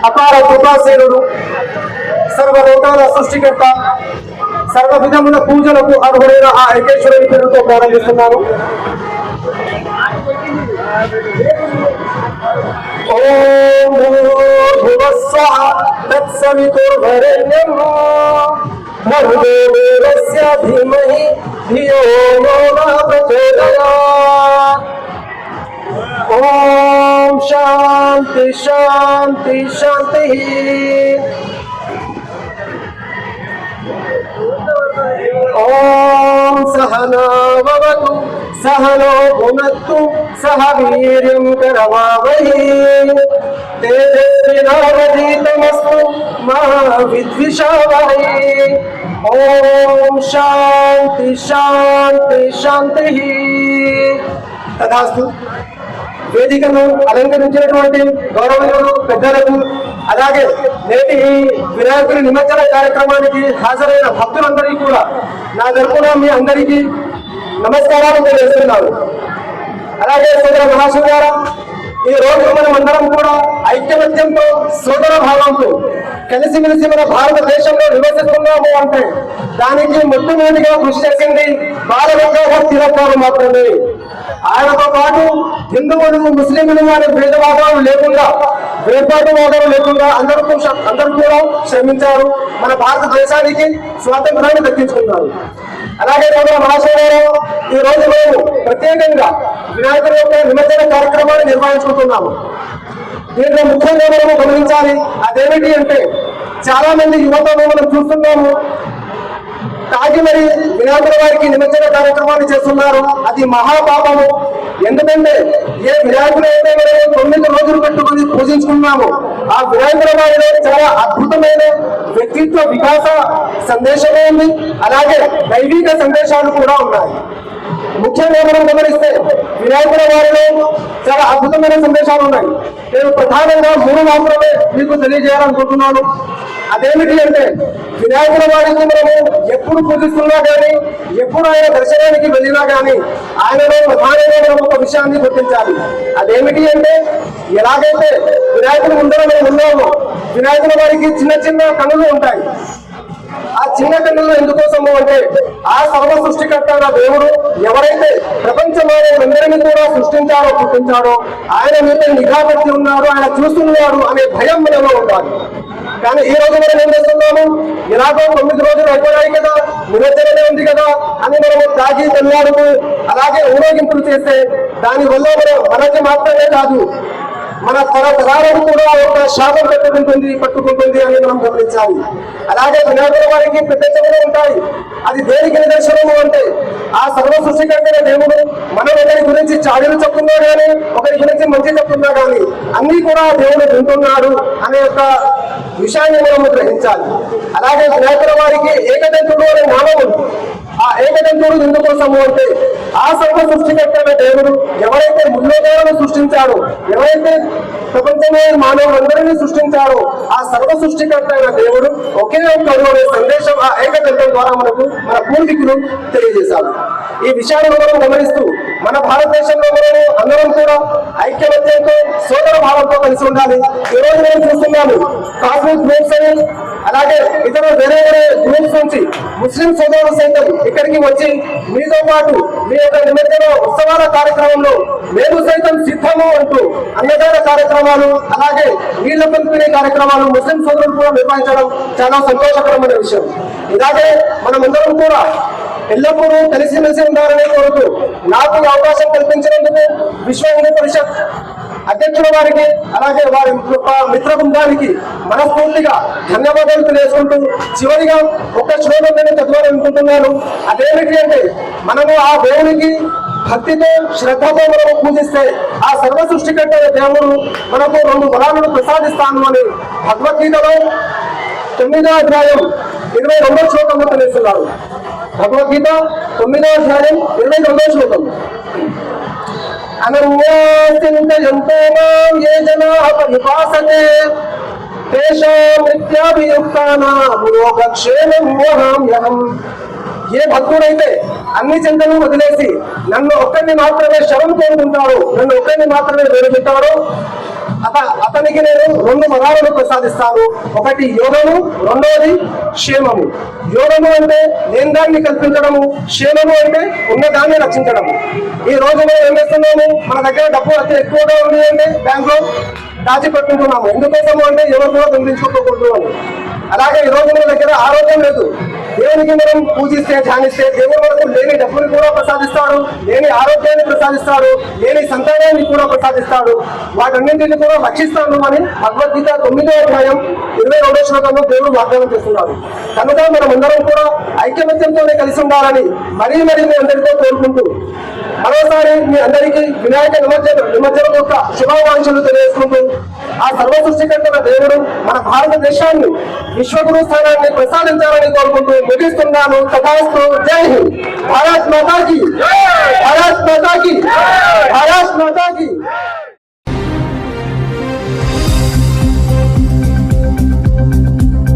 అపార కృపాసేనుడు, సర్వలోకాల సృష్టికర్త, సర్వ విధముల పూజలకు అర్హుడైన ఆ ఏకేశ్వరుని పేరుతో ప్రారంభిస్తున్నాను. ఓం భూర్భువస్వః తత్సవితుర్వరేణ్యం భర్గో దేవస్య ధీమహి ధియో యో నః ప్రచోదయాత్. ఓం శాంతి శాంతి శాంతి. ఓం సహనా భవతు సహనో భునత్తు సహ వీర్యం కరవావహై తేజస్వినావధీతమస్తు మా విద్విషావహై. ఓం శాంతి శాంతి శాంతి. తథాస్తు. వేదికను అలంకరించినటువంటి గౌరవనీయులు పెద్దలకు, అలాగే నేటి వినాయకుడి నిమజ్జన కార్యక్రమానికి హాజరైన భక్తులందరికీ కూడా నా తరపున మీ అందరికీ నమస్కారాలు తెలియజేస్తున్నాను. అలాగే సోదర మహాశివారా, ఈ రోజు మనం అందరం కూడా ఐక్యమత్యంతో సోదర భావంతో కలిసిమెలిసి మన భారతదేశంలో నివసిస్తున్నాము అంటే దానికి మొట్టమొదటిగా కృషి చేసింది బాలగంగాధర్ తిలక్ గారు మాత్రమే. ఆయనతో పాటు హిందువులు ముస్లింలు అనే భేదవాదాలు లేకుండా, వేర్పాటువాదాలు లేకుండా అందరూ కూడా శ్రమించారు, మన భారతదేశానికి స్వాతంత్రాన్ని దక్కించుకున్నారు. అలాగే సోదర మహాశయులారా, ఈ రోజు మేము ప్రత్యేకంగా వినాయకుడి యొక్క నిమజ్జన కార్యక్రమాన్ని నిర్వహించుకుంటున్నాము. దీంట్లో ముఖ్యంగా మనము గమనించాలి, అదేమిటి అంటే చాలా మంది యువతను మనం చూస్తున్నాము తాగి మరి వినాయకుడి వారికి నిమజ్జన కార్యక్రమాన్ని చేస్తున్నారు. అది మహాపాపము. ఎందుకంటే ఏ వినాయకుడు అయితే మనం 9 రోజులు పెట్టుకుని పూజించుకున్నాము, ఆ వినాయకుడి వారిలో చాలా అద్భుతమైన వ్యక్తిత్వ వికాస సందేశమే ఉంది, అలాగే దైవిక సందేశాలు కూడా ఉన్నాయి. ముఖ్యంగా మనం గమనిస్తే వినాయకుడి వారిలో చాలా అద్భుతమైన సందేశాలు ఉన్నాయి. నేను ప్రధానంగా 3 మాత్రమే మీకు తెలియజేయాలనుకుంటున్నాను. అదేమిటి అంటే వినాయకుడి వారికి మనము ఎప్పుడు పూజిస్తున్నా కానీ, ఎప్పుడు ఆయన దర్శనానికి వెళ్ళినా కానీ ఆయనలో ప్రధానంగా మనం ఒక విషయాన్ని గుర్తించాలి. అదేమిటి అంటే ఎలాగైతే వినాయకుడి ముందర మనం ఉన్నామో వినాయకుడి వారికి చిన్న చిన్న కన్నులు ఉంటాయి. ఆ చిన్న కన్నులు ఎందుకోసము అంటే ఆ సర్వ సృష్టికర్త దేవుడు ఎవరైతే ప్రపంచందరినీ కూడా సృష్టించాడో పుట్టించాడో ఆయన మీద నిఘా పెట్టి ఉన్నాడు, ఆయన చూస్తున్నాడు అనే భయం మనలో ఉండాలి. కానీ ఈ రోజు మనం ఏం చేస్తున్నాము, ఇలాగో 9 రోజులు అయిపోయాయి కదా, నిమజ్జనమే ఉంది కదా అని మనము తాగి తెల్లాడుతూ అలాగే ఊరేగింపులు చేస్తే దానివల్ల మనకి మాత్రమే కాదు మన తరాలకు కూడా ఒక శాపం పట్టుకుంటుంది అని మనం గమనించాలి. అలాగే వినాయకుడి వారికి పెద్ద చెవులు ఉంటాయి. అది దేనికి నిదర్శనము అంటే ఆ సర్వ సృష్టికర్త దేవుడు మనం ఒకరి గురించి చాడీలు చెప్తున్నా కానీ, ఒకరి గురించి మంచి చెప్తున్నా కానీ అన్ని కూడా దేవుడు వింటున్నాడు అనే ఒక విషయాన్ని మనము గ్రహించాలి. అలాగే వినాయకుడి వారికి ఏకదంతుడు అనే నామం ఉంది. ఆ ఏకదంతుడు ఎందుకోసము అంటే ఆ సర్వ సృష్టికర్త దేవుడు ఎవరైతే ముల్లోకాలను సృష్టించాడో, ఎవరైతే ప్రపంచంలో మానవులందరినీ సృష్టించాడో ఆ సర్వ సృష్టికర్త దేవుడు ఒకే ఒక్కడు అనే సందేశం ఆ ఏకదంతం ద్వారా మనకు మన పూర్వీకులు తెలియజేశారు. ఈ విషయాన్ని మనం గమనిస్తూ మన భారతదేశంలో మనము అందరం కూడా ఐక్యమత్యంతో సోదర భావంతో కలిసి ఉండాలి. ఈ రోజు నేను చూస్తున్నాను కాస్మిక్ గ్రూప్స్ అని, అలాగే ఇతర వేరే వేరే గ్రూప్స్ నుంచి ముస్లిం సోదరులు సైతం ఇక్కడికి వచ్చి మీతో పాటు మీ యొక్క నిమజ్జన ఉత్సవాల కార్యక్రమంలో మేము సైతం సిద్ధము అంటూ అన్నదాన కార్యక్రమాలు, అలాగే నీళ్ల పంపిణీ కార్యక్రమాలు ముస్లిం సోదరులు కూడా నిర్వహించడం చాలా సంతోషకరమైన విషయం. ఇలాగే మనమందరం కూడా ఎల్లప్పుడూ కలిసిమెలిసి ఉండాలని కోరుతూ నాకు ఈ అవకాశం కల్పించినందుకు విశ్వ హిందూ పరిషత్ అధ్యక్షుల వారికి, అలాగే వారి మిత్ర బృందానికి మనస్ఫూర్తిగా ధన్యవాదాలు తెలియజేసుకుంటూ చివరిగా ఒక శ్లోకం నేను చదవాలనుకుంటున్నాను. అదేమిటి అంటే మనము ఆ దేవునికి భక్తితో శ్రద్ధతో మనము పూజిస్తే ఆ సర్వ సృష్టికర్త దేవుడు మనకు 2 వరాలను ప్రసాదిస్తాను అని భగవద్గీతలో 9వ అధ్యాయం 22వ శ్లోకంలో తెలుస్తున్నారు. భగవద్గీత 9వ అధ్యాయం 22వ శ్లోకం. అనన్యాసింతయంతో మాం ఏ జనాః పరిపాసతే తేషాం నిత్యాభియుక్తానాం యోగక్షేమం వహామ్యహం. ఏ భక్తుడైతే అన్ని చింతలను వదిలేసి నన్ను ఒక్కరిని మాత్రమే శరణు కోరుకుంటాడు, నన్ను ఒక్కరిని మాత్రమే వేడుకుంటాడు, అతనికి నేను 2 వరాలను ప్రసాదిస్తాను. ఒకటి యోగము, రెండవది క్షేమము. యోగము అంటే లేని దాన్ని కల్పించడము, క్షేమము అంటే ఉన్నదాన్ని రక్షించడము. ఈ రోజు మనం ఏం చేస్తున్నాము, మన దగ్గర డబ్బు అతి ఎక్కువగా ఉంది అంటే బ్యాంకులో దాచిపెట్టుకుంటున్నాము. ఎందుకోసము అంటే ఎవరు కూడా దొంగిలించుకోకూడదు అని. అలాగే ఈ రోజు మన దగ్గర ఆరోగ్యం లేదు. దేవునికి మనం పూజిస్తే, ధ్యానిస్తే దేవుడు మనకు లేని డబ్బుని కూడా ప్రసాదిస్తాడు, లేని ఆరోగ్యాన్ని ప్రసాదిస్తాడు, లేని సంతానాన్ని కూడా ప్రసాదిస్తాడు, వాటన్నింటిని కూడా రక్షిస్తాడు అని భగవద్గీత 9వ అధ్యాయం 22వ శ్లోకంలో దేవుడు వాగ్దానం చేస్తున్నాడు. కనుక మనం అందరం కూడా ఐక్యమత్యంతోనే కలిసి ఉండాలని మరీ మీ అందరితో కోరుకుంటూ మరోసారి మీ అందరికీ వినాయక నిమజ్జనం యొక్క శుభాకాంక్షలు తెలియజేసుకుంటూ ఆ సర్వ సృష్టికర్తల దేవుడు మన భారతదేశాన్ని విశ్వగురు స్థానాన్ని ప్రసాదించాలని కోరుకుంటూ ముగిస్తున్నాను. తథాస్తు. జై హింద్. భారత్ మాతా కీ. భారత్ మాతా